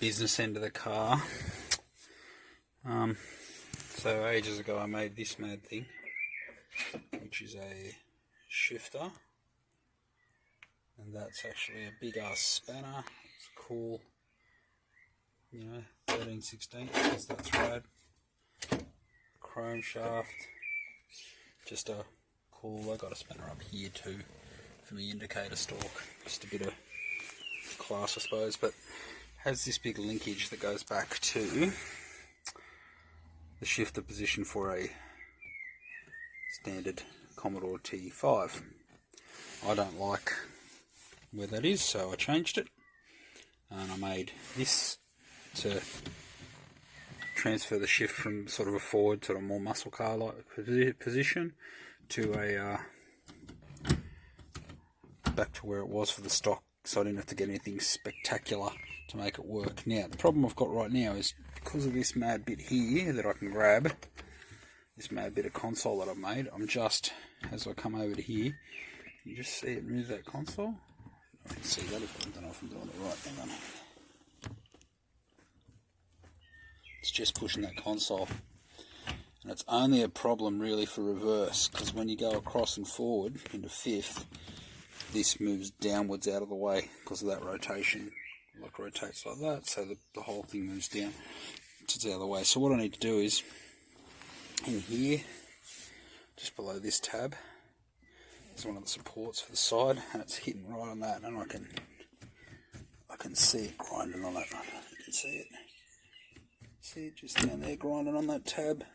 business end of the car. So ages ago I made this mad thing, which is a shifter, and that's actually a big ass spanner. It's cool, you know, 13/16, because that's rad. Chrome shaft, just a cool. I got a spanner up here too for my indicator stalk, just a bit of class I suppose, but has this big linkage that goes back to the shifter position for a standard Commodore T5. I don't like where that is, so I changed it, and I made this to transfer the shift from sort of a forward to a more muscle car like position to a back to where it was for the stock, so I didn't have to get anything spectacular to make it work. Now the problem I've got right now is because of this mad bit here that I can grab, this mad bit of console that I've made, I'm just, as I come over to here, you just see it move that console. I can see that if I don't know if I'm doing it right. Hang on. It's just pushing that console, and it's only a problem really for reverse, because when you go across and forward into fifth, this moves downwards out of the way because of that rotation. Like rotates like that, so the whole thing moves down to the other way. So what I need to do is, in here, just below this tab, is one of the supports for the side, and it's hitting right on that, and I can see it grinding on it. I don't know if you can see it. See it just down there grinding on that tab,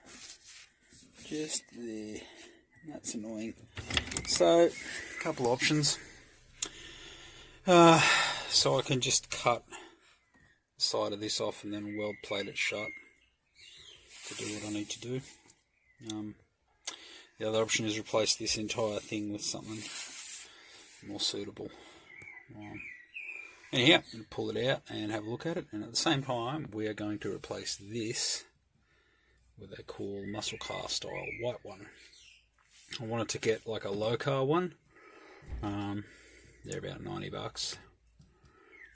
just there. And that's annoying. So a couple of options. So I can just cut the side of this off and then weld plate it shut to do what I need to do. The other option is replace this entire thing with something more suitable. Anyhow, I'm going to pull it out and have a look at it, and at the same time we are going to replace this with a cool muscle car style white one. I wanted to get like a low car one. They're about $90.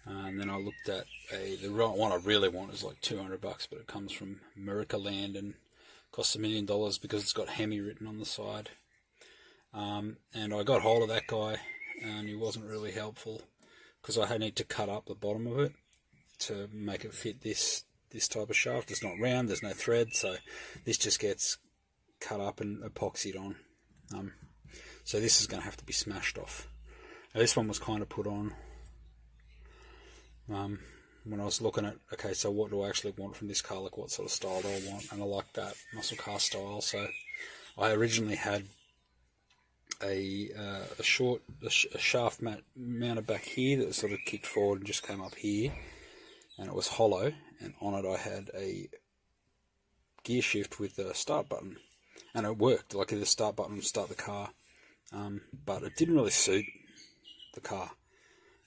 And then I looked at the right one I really want is like $200, but it comes from America Land and costs $1 million because it's got HEMI written on the side. And I got hold of that guy, and he wasn't really helpful because I need to cut up the bottom of it to make it fit this type of shaft. It's not round, there's no thread, so this just gets cut up and epoxied on. So this is going to have to be smashed off. Now, this one was kind of put on when I was looking at, okay, so what do I actually want from this car, like what sort of style do I want, and I like that muscle car style. So I originally had a shaft mounted back here that was sort of kicked forward and just came up here, and it was hollow, and on it I had a gear shift with the start button, and it worked, like the start button would start the car, but it didn't really suit the car.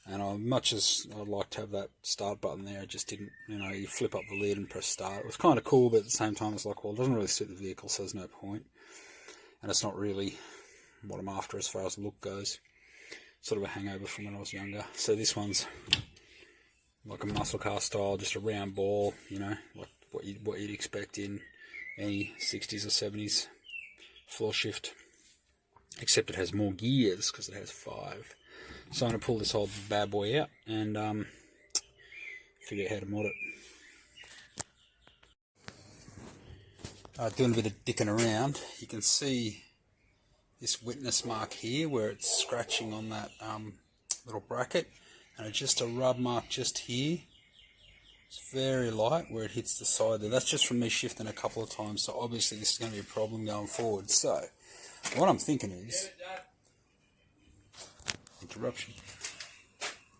And much as I'd like to have that start button there, it just didn't, you know, you flip up the lid and press start. It was kind of cool, but at the same time it's like, well, it doesn't really suit the vehicle, so there's no point. And it's not really what I'm after as far as look goes. Sort of a hangover from when I was younger. So this one's like a muscle car style, just a round ball, you know, like what you'd expect in any 60s or 70s floor shift. Except it has more gears because it has 5. So I'm going to pull this whole bad boy out and figure out how to mod it. Doing a bit of dicking around, you can see this witness mark here where it's scratching on that little bracket, and it's just a rub mark just here. It's very light where it hits the side there. That's just from me shifting a couple of times, so obviously this is going to be a problem going forward. So what I'm thinking is, interruption.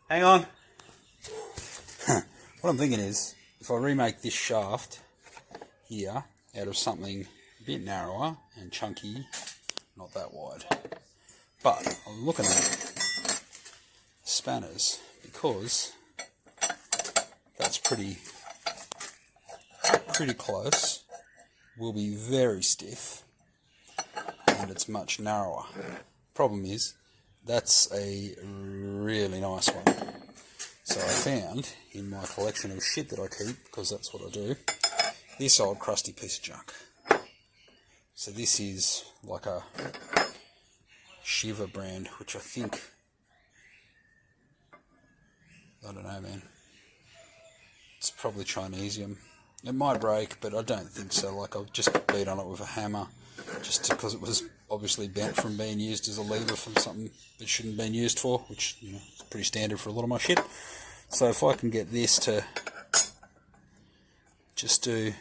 Hang on. What I'm thinking is, if I remake this shaft here out of something a bit narrower and chunky, not that wide, but I'm looking at spanners because that's pretty close, will be very stiff, and it's much narrower. Problem is, that's a really nice one. So I found in my collection of shit that I keep, because that's what I do, this old crusty piece of junk. So this is like a Shiva brand, which I think, I don't know, man. It's probably Chinesium. It might break, but I don't think so. Like, I've just beat on it with a hammer, just because it was obviously bent from being used as a lever from something that shouldn't have been used for, which, you know, is pretty standard for a lot of my shit. So if I can get this to just do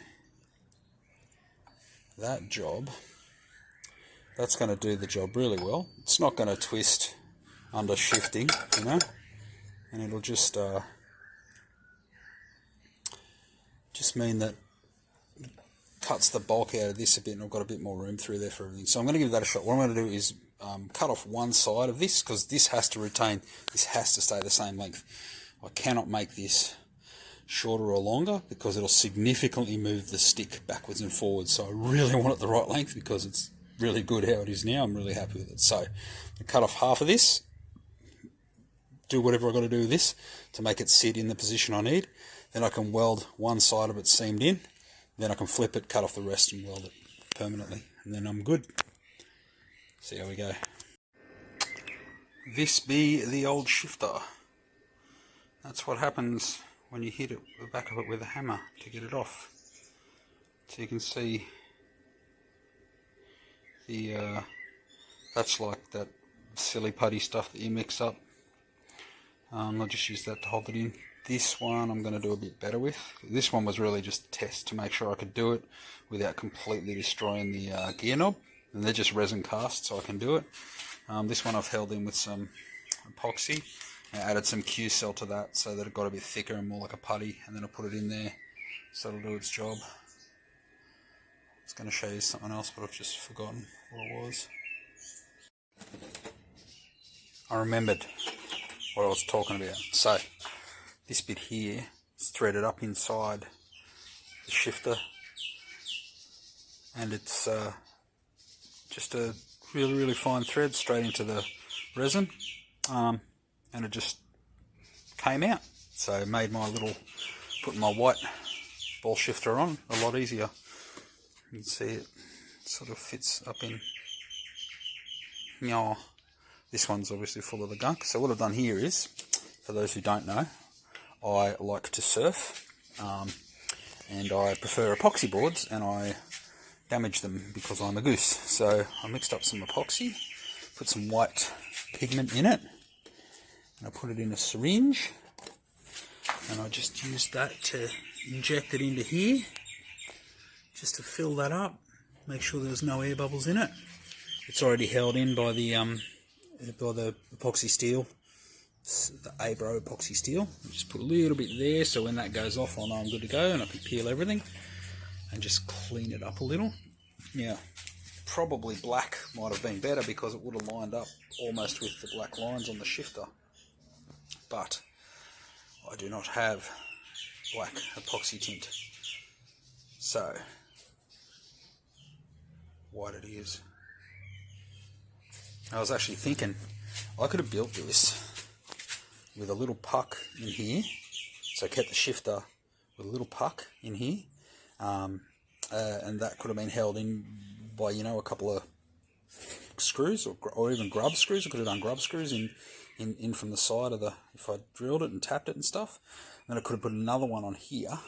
that job, that's going to do the job really well. It's not going to twist under shifting, you know, and it'll just mean that it cuts the bulk out of this a bit, and I've got a bit more room through there for everything. So I'm going to give that a shot. What I'm going to do is cut off one side of this, because this has to retain, this has to stay the same length. I cannot make this shorter or longer, because it'll significantly move the stick backwards and forwards. So I really want it the right length, because it's really good how it is now. I'm really happy with it. So I cut off half of this, do whatever I've got to do with this to make it sit in the position I need. Then I can weld one side of it seamed in. Then I can flip it, cut off the rest, and weld it permanently. And then I'm good. See how we go. This be the old shifter. That's what happens when you hit it, the back of it with a hammer to get it off. So you can see the that's like that silly putty stuff that you mix up. I'll just use that to hold it in. This one I'm going to do a bit better with. This one was really just a test to make sure I could do it without completely destroying the gear knob. And they're just resin cast, so I can do it. This one I've held in with some epoxy. I added some Q-cell to that so that it got a bit thicker and more like a putty, and then I put it in there so it'll do its job. I was going to show you something else, but I've just forgotten what it was. I remembered what I was talking about. So this bit here is threaded up inside the shifter, and it's just a really fine thread straight into the resin, and it just came out. So it made my putting my white ball shifter on a lot easier. You can see it sort of fits up in. Yeah, this one's obviously full of the gunk. So what I've done here is, for those who don't know, I like to surf, and I prefer epoxy boards, and I damage them because I'm a goose. So I mixed up some epoxy, put some white pigment in it, and I put it in a syringe, and I just used that to inject it into here, just to fill that up, make sure there's no air bubbles in it. It's already held in by the epoxy steel, the Abro epoxy steel. I just put a little bit there, so when that goes off, I'll know I'm good to go, and I can peel everything and just clean it up a little. Now, probably black might have been better, because it would have lined up almost with the black lines on the shifter, but I do not have black epoxy tint, so white it is. I was actually thinking I could have built this with a little puck in here, so I kept the shifter with a little puck in here, and that could have been held in by, you know, a couple of screws, or even grub screws. I could have done grub screws in from the side of the, if I drilled it and tapped it and stuff. And then I could have put another one on here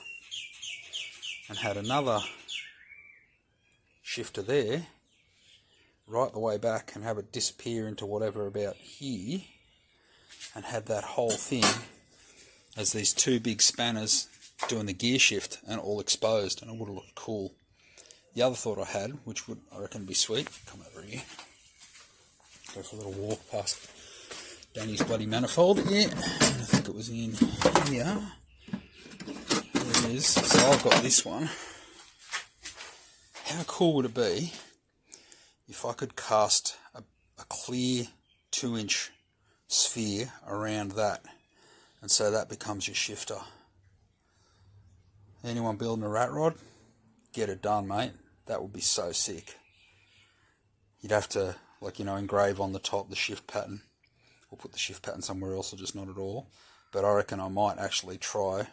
and had another shifter there right the way back, and have it disappear into whatever about here, and had that whole thing as these two big spanners doing the gear shift, and all exposed, and it would have looked cool. The other thought I had, which would, I reckon, be sweet, come over here, go for a little walk past Danny's bloody manifold. Yeah, I think it was in here. There it is. So I've got this one. How cool would it be if I could cast a clear 2-inch sphere around that, and so that becomes your shifter? Anyone building a rat rod, get it done, mate. That would be so sick. You'd have to, like, you know, engrave on the top the shift pattern, or put the shift pattern somewhere else, or just not at all. But I reckon I might actually try,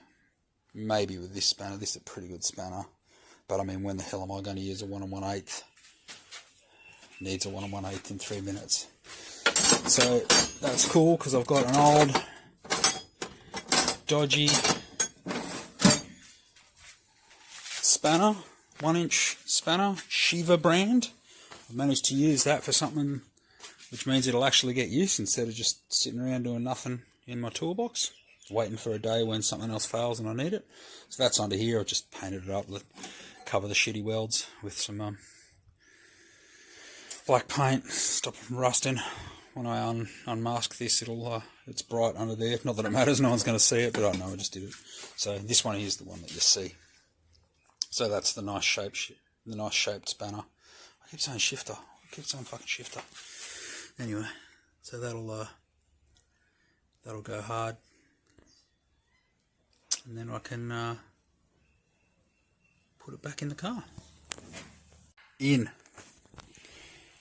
maybe with this spanner. This is a pretty good spanner. But I mean, when the hell am I going to use a 1 1/8? Needs a 1 1/8 in 3 minutes. So that's cool, because I've got an old, dodgy spanner, 1-inch spanner, Shiva brand. I've managed to use that for something which means it'll actually get use instead of just sitting around doing nothing in my toolbox, waiting for a day when something else fails and I need it. So that's under here. I've just painted it up, cover the shitty welds with some black paint, stop them rusting. When I unmask this, it's bright under there. Not that it matters, no one's going to see it, but I know I just did it. So this one here's the one that you see. So that's the nice shaped spanner. I keep saying shifter. I keep saying fucking shifter. Anyway, so that'll go hard, and then I can put it back in the car.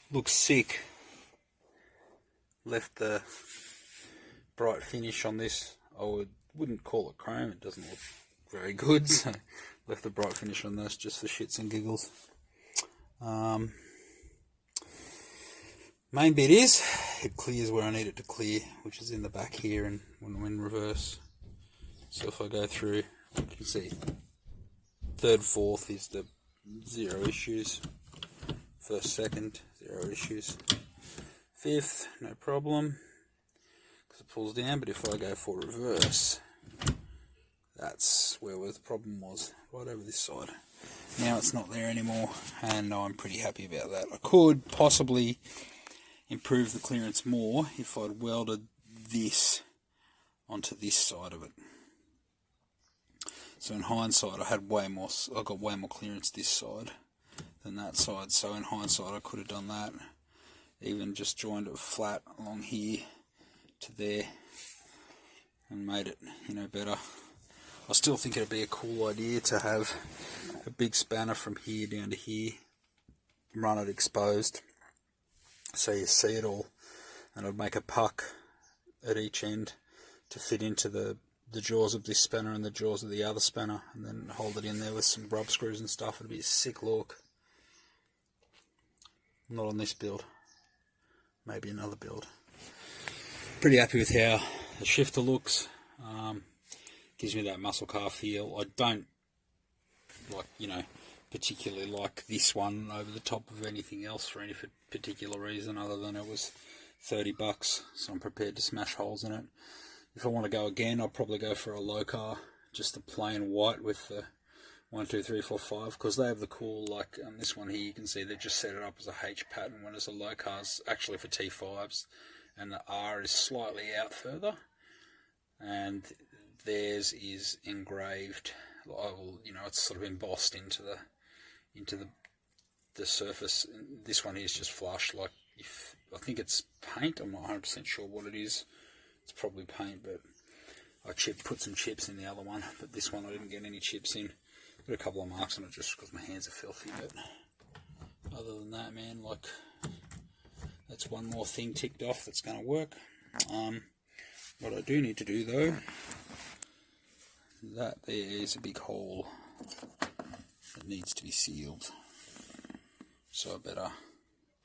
Looks sick. Left the bright finish on this. I wouldn't call it chrome. It doesn't look very good. So left the bright finish on this just for shits and giggles. Main bit is, it clears where I need it to clear, which is in the back here and when I'm in reverse. So if I go through, you can see 3rd, 4th is the 0 issues. 1st, 2nd, 0 issues. 5th, no problem, because it pulls down, but if I go for reverse, that's where the problem was, right over this side. Now it's not there anymore, and I'm pretty happy about that. I could possibly improve the clearance more if I'd welded this onto this side of it. So in hindsight, I got way more clearance this side than that side. So in hindsight, I could have done that. Even just joined it flat along here to there and made it, better. I still think it'd be a cool idea to have a big spanner from here down to here, run it exposed, so you see it all, and I'd make a puck at each end to fit into the jaws of this spanner and the jaws of the other spanner, and then hold it in there with some rub screws and stuff. It'd be a sick look. Not on this build, maybe another build. Pretty happy with how the shifter looks. Gives me that muscle car feel. I don't particularly like this one over the top of anything else for any particular reason other than it was $30, so I'm prepared to smash holes in it. If I want to go again, I'll probably go for a low car, just the plain white with the 1, 2, 3, 4, 5, because they have the cool, like on this one here, you can see they just set it up as a H pattern, whereas the low car's actually for T5s, and the R is slightly out further, and theirs is engraved. It's sort of embossed into the surface. This one here is just flush. Like, I think it's paint. I'm not 100% sure what it is. It's probably paint, but I put some chips in the other one. But this one I didn't get any chips in. Got a couple of marks on it just because my hands are filthy. But other than that, man, that's one more thing ticked off that's going to work. What I do need to do though, that there is a big hole that needs to be sealed, so I better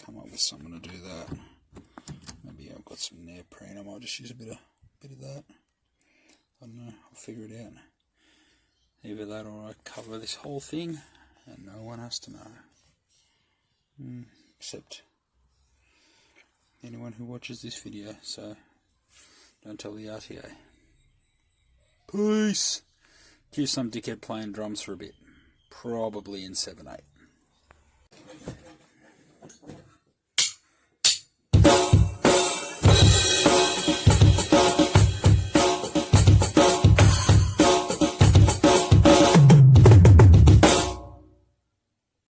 come up with something to do that. Maybe I've got some neoprene. I might just use a bit of that. I don't know, I'll figure it out. Either that or I cover this whole thing and no one has to know, except anyone who watches this video, so don't tell the RTA. Peace! Cue some dickhead playing drums for a bit. Probably in 7/8.